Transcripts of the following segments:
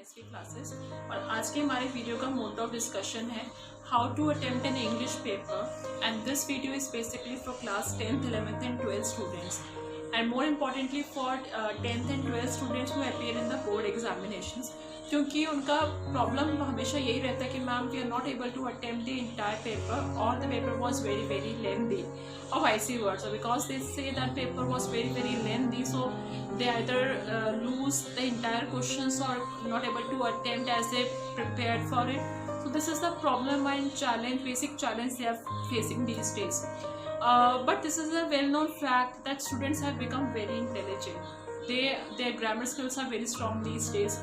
SV classes और आज के हमारे वीडियो का मोड ऑफ डिस्कशन है how to attempt an English paper and this video is basically for class 10th 11th and 12th students and more importantly for 10th and 12th students who appear in the board examinations क्योंकि उनका problem हमेशा यही रहता है कि ma'am we are not able to attempt the entire paper और the paper was very very lengthy or vice versa because they say that paper was very lengthy so they either lose the entire questions or not able to attempt as they prepared for it. So this is the problem and challenge, basic challenge they are facing these days. But this is a well-known fact that students have become very intelligent. Their grammar skills are very strong these days.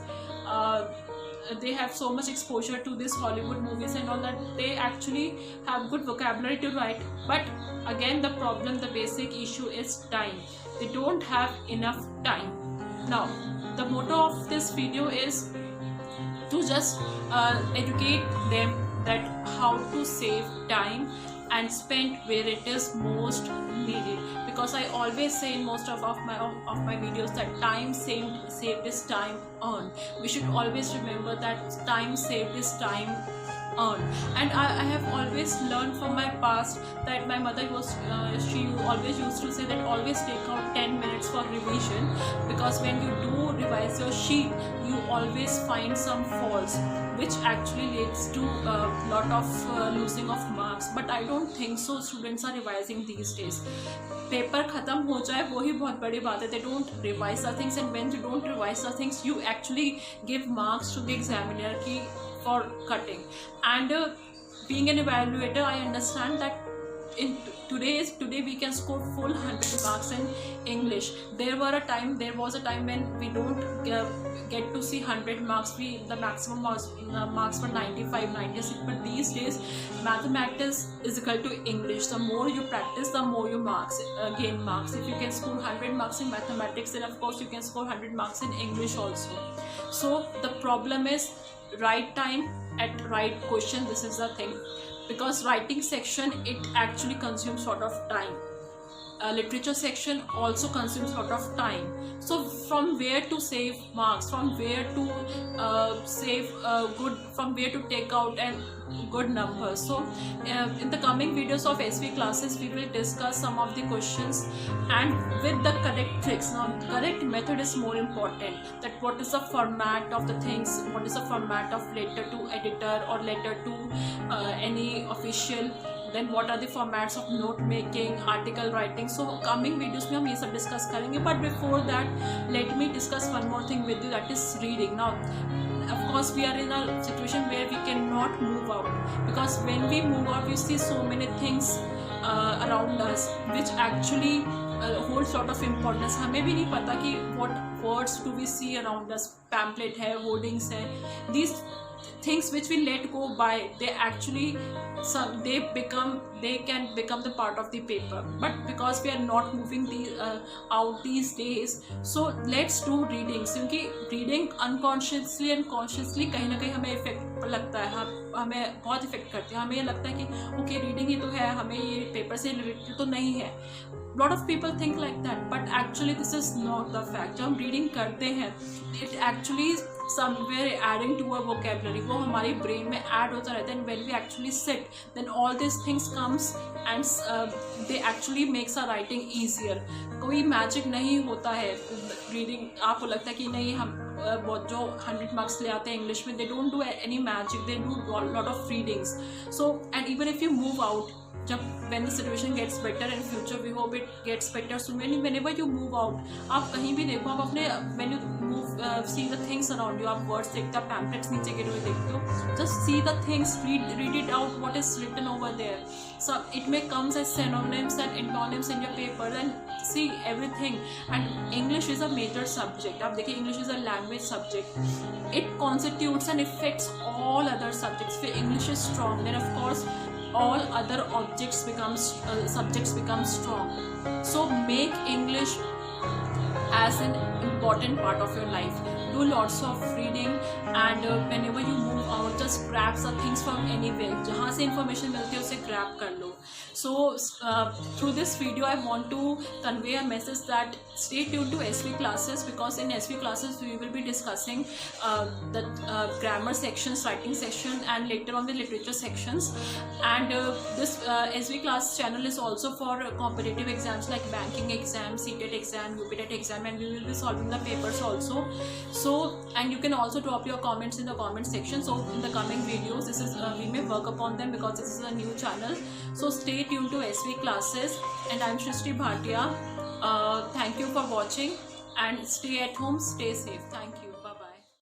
They have so much exposure to this Hollywood movies and all that they actually have good vocabulary to write, but again the problem, the basic issue is time. They don't have enough time. Now the motto of this video is to just educate them that how to save time and spend where it is most needed, because I always say in most of my videos that time saved is time earned. We should always remember that time saved is time earned. And I have always learned from my past that my mother she always used to say that always take out 10 minutes for revision, because when you do revise your sheet you always find some faults which actually leads to a lot of losing of marks. But I don't think so students are revising these days. Paper ख़त्म हो जाए वही बहुत बड़ी बात है. They don't revise the things, and when you don't revise the things you actually give marks to the examiner for cutting. And being an evaluator, I understand that today we can score full 100 marks in English. There was a time when we don't get to see 100 marks. The maximum marks were 95, 96. But these days mathematics is equal to English. The more you practice, the more you gain marks. If you can score 100 marks in mathematics, then of course you can score 100 marks in English also. So the problem is right time at right question. This is the thing, because writing section it actually consumes sort of time. Literature section also consumes lot of time. So from where to save marks, from where to from where to take out and good numbers. So in the coming videos of SV classes we will discuss some of the questions and with the correct tricks. Now correct method is more important, that what is the format of the things, what is the format of letter to editor or letter to any official, then what are the formats of note making, article writing. So coming videos में हम ये सब discuss करेंगे. But before that let me discuss one more thing with you, that is reading. Now of course we are in a situation where we cannot move out, because when we move out we see so many things around us which actually hold sort of importance. हमें भी नहीं पता कि what words do we see around us. Pamphlet है, hoardings है, these things which we let go by, they actually they can become the part of the paper. But because we are not moving out these days, so let's do readings, क्योंकि reading unconsciously and consciously कहीं ना कहीं हमें effect लगता है, हमें बहुत effect करती है. हमें ये लगता है कि ओके रीडिंग ही तो है, हमें ये पेपर से रिलेटेड तो नहीं है. lot of people think like that, but actually this is not the fact. जब हम रीडिंग करते हैं it actually somewhere adding to our vocabulary, वो हमारी ब्रेन में ऐड होता रहता है. and when we actually sit, then all these things comes and they actually makes our writing easier. कोई मैजिक नहीं होता है रीडिंग. आपको लगता है कि नहीं हम जो 100 मार्क्स ले आते हैं इंग्लिश में, they don't do any magic, they do lot of readings. So and even if you move out, when the situation gets better in future, we hope it gets better. So whenever you move out, आप कहीं भी देखो, आप अपने when you move see the things around you, आप words देखते हो, pamphlets नीचे गिरे हुए देखते हो, just see the things, read it out what is written over there. So it may comes as synonyms and antonyms in your paper, and see everything. And English is a major subject. आप देखिए English is a language subject. It constitutes and affects all other subjects. If English is strong, then of course all other subjects become strong. So make English as an important part of your life. do lots of reading, and whenever you move out, just grab some things from anywhere. जहाँ से information मिलती है उसे grab कर लो. So through this video I want to convey a message that stay tuned to SV classes, because in SV classes we will be discussing the grammar sections, writing section, and later on the literature sections. And this SV class channel is also for competitive exams like banking exam, CTET exam, UPTET exam, and we will be solving the papers also. So, and you can also drop your comments in the comment section. So in the coming videos, this is we may work upon them because this is a new channel. So stay tuned to SV classes, and I'm Shrishti Bhatia. Thank you for watching, and stay at home, stay safe. Thank you.